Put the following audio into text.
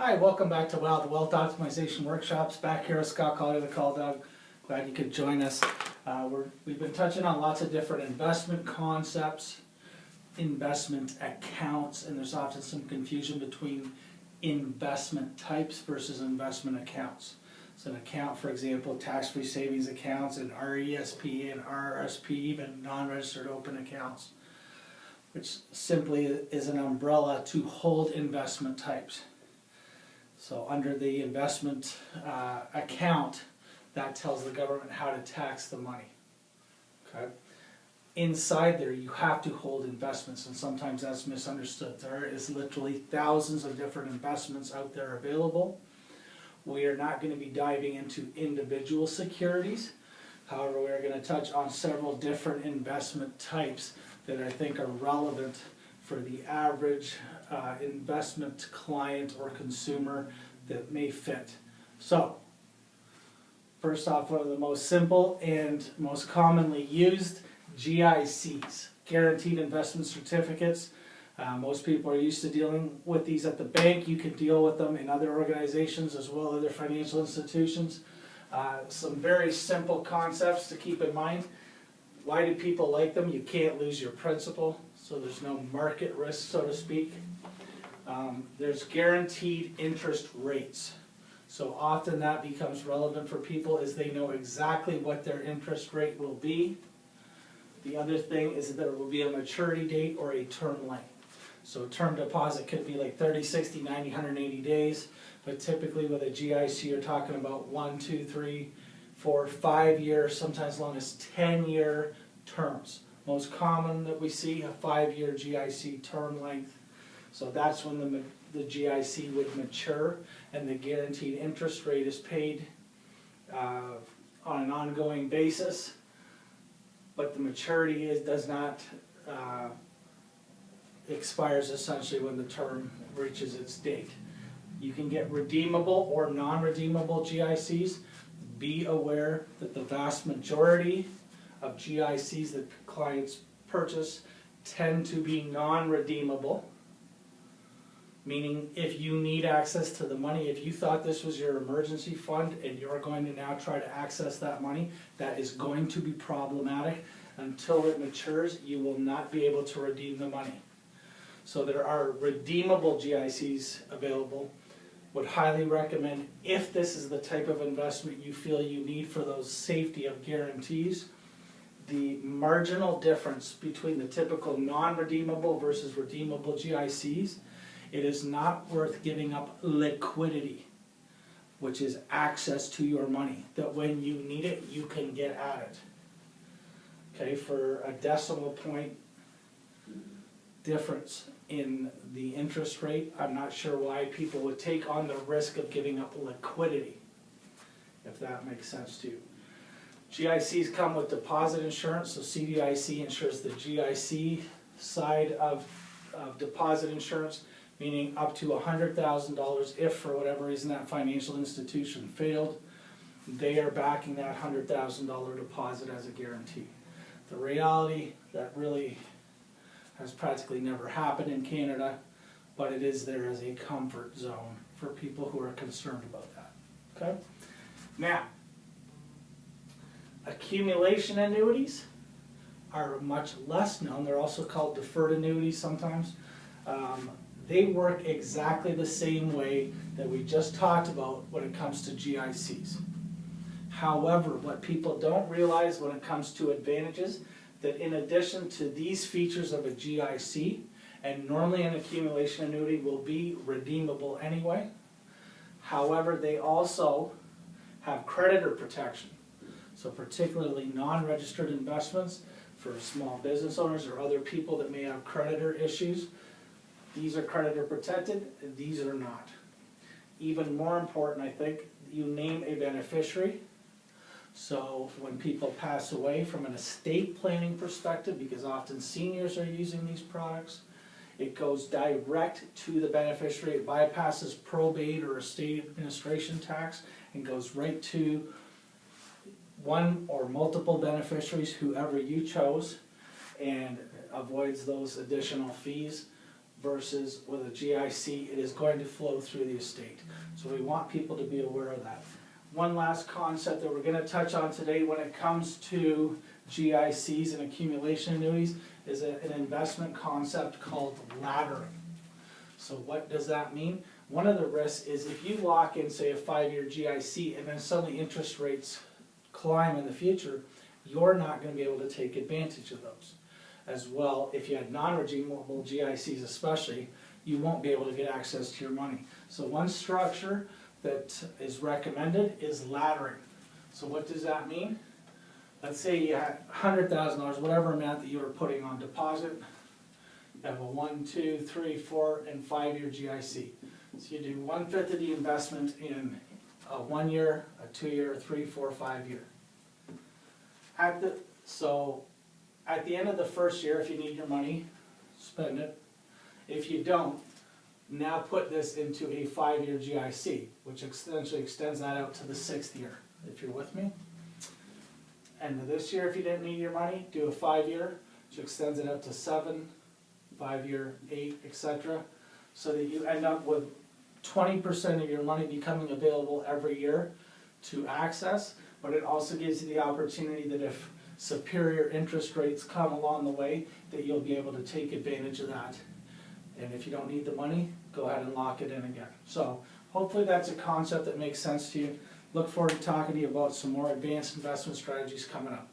Hi, welcome back to the Wealth Optimization Workshops. Back here with Scott Collier, the Call Dog. Glad you could join us. We've been touching on lots of different investment concepts, investment accounts, and there's often some confusion between investment types versus investment accounts. So an account, for example, tax-free savings accounts, and RESP and RRSP, even non-registered open accounts, which simply is an umbrella to hold investment types. So under the investment account, that tells the government how to tax the money. Okay. Inside there, you have to hold investments, and sometimes that's misunderstood. There is literally thousands of different investments out there available. We are not going to be diving into individual securities. However, we are going to touch on several different investment types that I think are relevant for the average investment client or consumer that may fit. So, first off, one of the most simple and most commonly used, GICs, Guaranteed Investment Certificates. Most people are used to dealing with these at the bank. You can deal with them in other organizations as well, other financial institutions. Some very simple concepts to keep in mind. Why do people like them? You can't lose your principal, so there's no market risk, so to speak. There's guaranteed interest rates. So often that becomes relevant for people as they know exactly what their interest rate will be. The other thing is that there will be a maturity date or a term length. So a term deposit could be like 30, 60, 90, 180 days, but typically with a GIC you're talking about 1, 2, 3, 4, 5 years, sometimes as long as 10-year terms. Most common that we see, a 5-year GIC term length. So that's when the GIC would mature, and the guaranteed interest rate is paid on an ongoing basis, but the maturity does not expires essentially when the term reaches its date. You can get redeemable or non-redeemable GICs. Be aware that the vast majority of GICs that clients purchase tend to be non-redeemable, meaning if you need access to the money, if you thought this was your emergency fund and you're going to now try to access that money, that is going to be problematic. Until it matures, you will not be able to redeem the money. So there are redeemable GICs available. Would highly recommend, if this is the type of investment you feel you need for those safety of guarantees, the marginal difference between the typical non-redeemable versus redeemable GICs, it is not worth giving up liquidity, which is access to your money, that when you need it, you can get at it. Okay, for a decimal point difference in the interest rate, I'm not sure why people would take on the risk of giving up liquidity, if that makes sense to you. GICs come with deposit insurance, so CDIC insures the GIC side of deposit insurance, meaning up to $100,000 if for whatever reason that financial institution failed, they are backing that $100,000 deposit as a guarantee. The reality, that really has practically never happened in Canada, but it is there as a comfort zone for people who are concerned about that. Okay? Now, accumulation annuities are much less known. They're also called deferred annuities sometimes. They work exactly the same way that we just talked about when it comes to GICs. However, what people don't realize when it comes to advantages, that in addition to these features of a GIC, and normally an accumulation annuity will be redeemable anyway, however, they also have creditor protection. So particularly non-registered investments for small business owners or other people that may have creditor issues, these are creditor protected, and these are not. Even more important, I think, you name a beneficiary. So when people pass away, from an estate planning perspective, because often seniors are using these products, it goes direct to the beneficiary. It bypasses probate or estate administration tax and goes right to one or multiple beneficiaries, whoever you chose, and avoids those additional fees. versus with a GIC, it is going to flow through the estate. So we want people to be aware of that. One last concept that we're going to touch on today when it comes to GICs and accumulation annuities is an investment concept called laddering. So what does that mean? One of the risks is if you lock in, say, a 5-year GIC and then suddenly interest rates climb in the future, you're not going to be able to take advantage of those. As well, if you had non-redeemable GICs especially, you won't be able to get access to your money. So one structure that is recommended is laddering. So what does that mean? Let's say you had $100,000, whatever amount that you were putting on deposit. You have a 1, 2, 3, 4, and 5-year GIC. So you do 1/5 of the investment in a 1 year, a 2 year, 3, 4, 5 year. At the end of the first year, if you need your money, spend it. If you don't, now put this into a 5-year GIC, which essentially extends that out to the 6th year, if you're with me. And this year, if you didn't need your money, do a 5-year, which extends it out to 7, 5-year, 8, etc. So that you end up with 20% of your money becoming available every year to access, but it also gives you the opportunity that if superior interest rates come along the way, that you'll be able to take advantage of that. And if you don't need the money, go ahead and lock it in again. So hopefully that's a concept that makes sense to you. Look forward to talking to you about some more advanced investment strategies coming up.